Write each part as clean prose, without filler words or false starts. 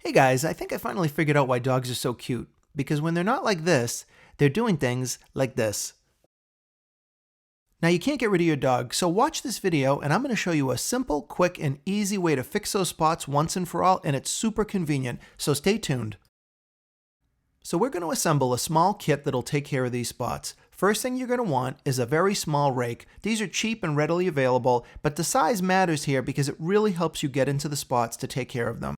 Hey guys, I think I finally figured out why dogs are so cute. Because when they're not like this, they're doing things like this. Now you can't get rid of your dog, so watch this video and I'm going to show you a simple, quick, and easy way to fix those spots once and for all, and it's super convenient, so stay tuned. So we're going to assemble a small kit that'll take care of these spots. First thing you're going to want is a very small rake. These are cheap and readily available, but the size matters here because it really helps you get into the spots to take care of them.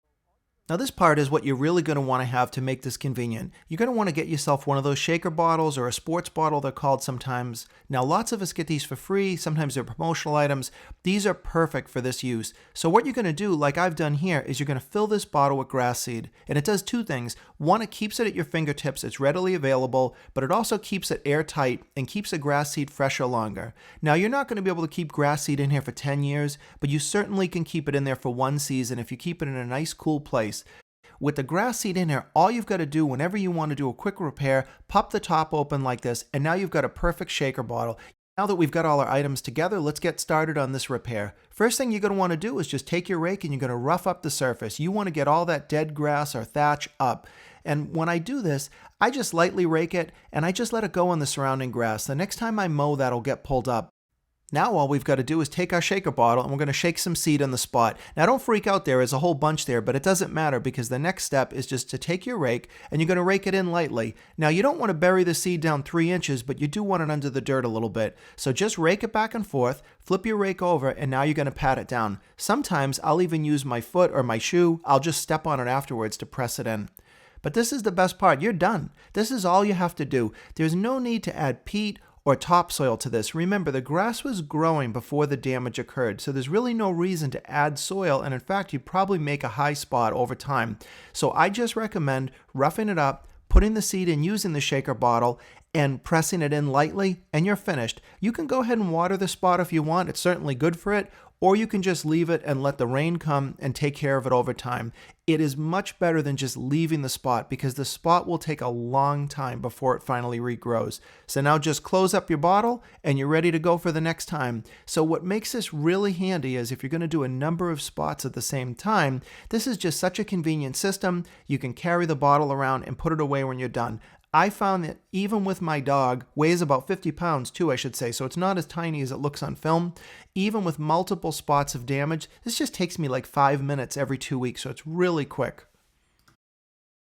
Now this part is what you're really going to want to have to make this convenient. You're going to want to get yourself one of those shaker bottles or a sports bottle they're called sometimes. Now lots of us get these for free, sometimes they're promotional items. These are perfect for this use. So what you're going to do, like I've done here, is you're going to fill this bottle with grass seed. And it does two things. One, it keeps it at your fingertips, it's readily available, but it also keeps it airtight and keeps the grass seed fresher longer. Now you're not going to be able to keep grass seed in here for 10 years, but you certainly can keep it in there for one season if you keep it in a nice cool place. With the grass seed in here, all you've got to do whenever you want to do a quick repair, pop the top open like this, and now you've got a perfect shaker bottle. Now that we've got all our items together, let's get started on this repair. First thing you're going to want to do is just take your rake and you're going to rough up the surface. You want to get all that dead grass or thatch up. And when I do this, I just lightly rake it and I just let it go on the surrounding grass. The next time I mow, that'll get pulled up. Now all we've got to do is take our shaker bottle and we're going to shake some seed on the spot. Now don't freak out, there is a whole bunch there, but it doesn't matter because the next step is just to take your rake and you're going to rake it in lightly. Now you don't want to bury the seed down 3 inches, but you do want it under the dirt a little bit. So just rake it back and forth, flip your rake over, and now you're going to pat it down. Sometimes I'll even use my foot or my shoe. I'll just step on it afterwards to press it in. But this is the best part. You're done. This is all you have to do. There's no need to add peat or topsoil to this. Remember, the grass was growing before the damage occurred, so there's really no reason to add soil, and in fact, you'd probably make a high spot over time. So I just recommend roughing it up, putting the seed in using the shaker bottle, and pressing it in lightly, and you're finished. You can go ahead and water the spot if you want. It's certainly good for it. Or you can just leave it and let the rain come and take care of it over time. It is much better than just leaving the spot because the spot will take a long time before it finally regrows. So now just close up your bottle and you're ready to go for the next time. So what makes this really handy is if you're going to do a number of spots at the same time, this is just such a convenient system. You can carry the bottle around and put it away when you're done. I found that even with my dog, weighs about 50 pounds too, I should say, so it's not as tiny as it looks on film. Even with multiple spots of damage, this just takes me like 5 minutes every 2 weeks, so it's really quick.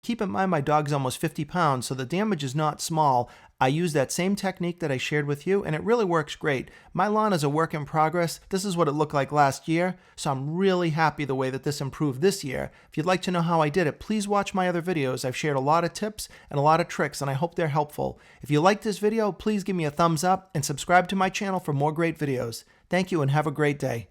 Keep in mind my dog's almost 50 pounds, so the damage is not small. I use that same technique that I shared with you, and it really works great. My lawn is a work in progress. This is what it looked like last year, so I'm really happy the way that this improved this year. If you'd like to know how I did it, please watch my other videos. I've shared a lot of tips and a lot of tricks, and I hope they're helpful. If you liked this video, please give me a thumbs up and subscribe to my channel for more great videos. Thank you and have a great day.